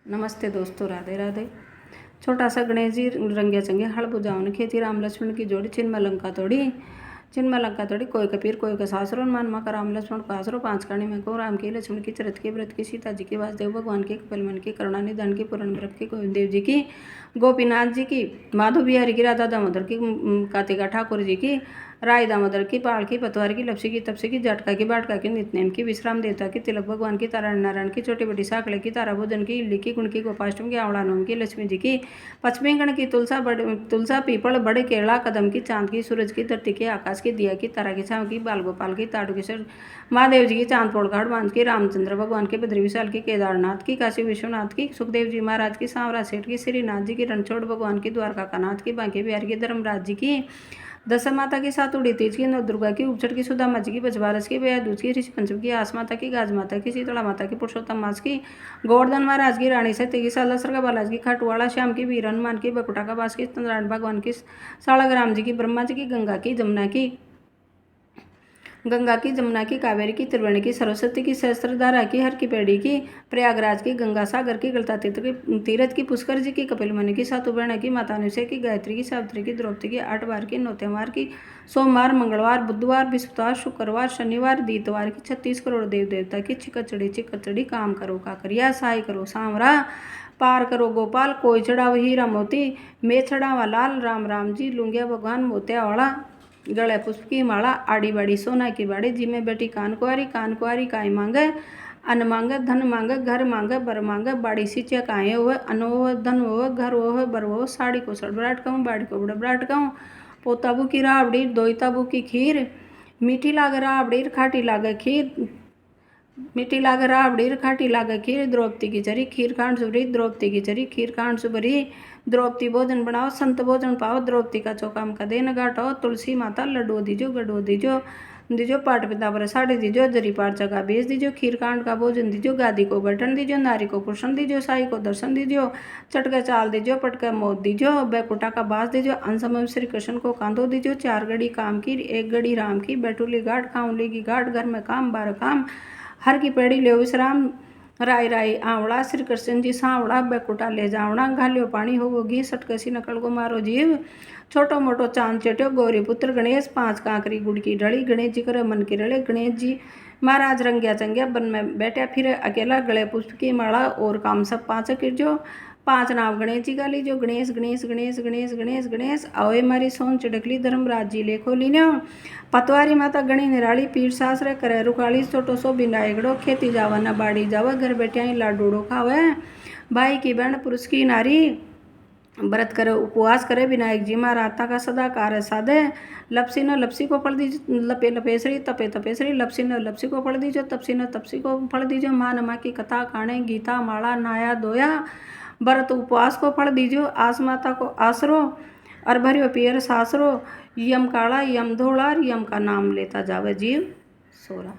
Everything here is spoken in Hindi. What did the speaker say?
नमस्ते दोस्तों, राधे राधे। छोटा सा गणेश जी रंगे चंगे हल बुझावन खेती राम लक्ष्मण की जोड़ी छिन्म लंका तोड़ी कोई कपीर कोई का सासुर मान मा का राम लक्ष्मण पासरो पांच कहानी में को राम की लक्ष्मण की चरत की व्रत की सीता जी की वासुदेव भगवान की कपिल मन की करुणा निधान की पूर्ण व्रत की गोविंद देव जी की गोपीनाथ जी की माधव बिहारी की राधा दामोदर की कार्तिका ठाकुर जी की राय दामोदर की पाल की पतवार की लपसी की तपसी की जाटका की बाटका की नित्यनेम की विश्राम देवता की तिलक भगवान की तारा नारायण की छोटी बड़ी साकड़े की तारा भोजन की इल्ली की गुण की गोपाष्टमी की आवड़ा नोम की लक्ष्मी जी की पश्चिमी गण की तुलसा पीपल बड़े केला कदम की चांद की सूरज की धरती की आकाश की दिया की तारा की छाव की बाल गोपाल की ताड़ू की सर महादेव जी की चांद पोड़घाट बांध की रामचंद्र भगवान के बद्री विशाल की केदारनाथ की काशी विश्वनाथ की सुखदेव जी महाराज की सांवरा सेठ की श्रीनाथ जी की रणछोड़ भगवान की द्वारका का नाथ की बांके बिहार की धर्मराज जी की दस माता की सात उड़ी तेज की नौ दुर्गा की उपचट की सुधा माँ जी की बजवारस की बेया दूज की ऋषि पंचम की आस माता की गाज माता की शीतला माता की पुरुषोत्तम मास की गोवर्धन महाराज की रानी सत्य की सालासर का बालाज की खाटुवाड़ा श्याम की वीर हनुमान की बकुटा का बास की नारायण भगवान की साड़ाग्राम जी की ब्रह्मा जी की गंगा की जमुना की कावेरी की त्रिवेणी की सरस्वती की सहस्त्रधारा की हर की पेड़ी की प्रयागराज की गंगा सागर की गलता तीर्थ की पुष्कर जी की कपिल मुनि की सातुबर्णा की माता अनुसुईया की गायत्री की सावित्री की द्रौपदी की 8 बार की नौतेवार की सोमवार मंगलवार बुधवार बृहस्पतिवार शुक्रवार शनिवार दीतवार की 36 करोड़ देव देवता की चिकचड़ी काम करो काकरिया सहाय करो सांवरा पार करो गोपाल कोई चढ़ाव हीरा मोती मैं चढ़ावा लाल राम राम जी लुंगिया भगवान मोतिया वाला गले पुष्प की माला आड़ी बाड़ी सोना की बाड़ी जी में बेटी कान कुआरी काई मांगे अन्न मांगे धन मांगे घर मांगे बर मांगे बाड़ी सींचे काए हो अनो हो धन हो घर हो बर हो साड़ी को सड़बराट कहूँ बाड़ी को बड़बराट कहूँ पोताबू की राबड़ी दोईताबू की खीर मीठी लागे राबड़ी खाटी लागे खीर मीठी लागे राबड़ी खाटी लागे खीर द्रौपदी की चरी खीर खांड सुबरी द्रौपदी की चरी खीर खांड सुबरी द्रौपदी भोजन बनाओ संत भोजन पाओ द्रौपदी का चौकाम का देन घाटो तुलसी माता लड्डू दीजो गड्ढो दीजो पाट पिताबर साड़ी दीजो जरी पार जगह बेच दीजो खीर कांड का भोजन दीजो गादी को बटन दीजो नारी को कुशन दीजो साई को दर्शन दीजो चटके चाल दीजो पटके मौत दीजो बैकुटा का बास दीजो अनसमय श्री कृष्ण को कांदो दीजो 4 घड़ी काम की 1 घड़ी राम की बैठूली घाट खाऊली की घाट घर में काम बार काम हर की पेड़ी ले विश्राम राय आवड़ा श्री कृष्ण जी सांवड़ा बैकुटा ले जावड़ा घालियो पानी हो घी सटकसी नकल को मारो जीव छोटो मोटो चांद चट्यो गौरी पुत्र गणेश 5 कांकरी गुड़ की ढड़ी गणेश जी करे मन की रड़े गणेश जी महाराज रंगिया चंगिया बन में बैठा फिर अकेला गले पुष्प की माला और काम सब 5 किरजो 5 नाम गणेश जी का लीजो गणेश गणेश गणेश गणेश गणेश गणेश आओए मारी सोन चिड़कली धर्मराज जी लेखो लीन्यो पतवारी माता गणी निराली पीर सासरे करे रुकाली छोटो सो बिनायगड़ो खेती जावा न बाड़ी जावा घर बैठिया लाडूड़ो खावे भाई की बहन पुरुष की नारी व्रत करे उपवास करे विनायक जी महाराता का सदा कार्य साधे लपसी न लपसी को फल दीजो लपे लपेसरी तपे तपेसरी लपसी न लपसी को फल दीजो तपसी न तपसी को फल दीजो माँ नमा की कथा काणे गीता माला नाया दोया व्रत उपवास को फल दीजो आस माता को आसरो और भरियो पियर सासरो यम काला यम धोला यम का नाम लेता जावे जीव सोरा।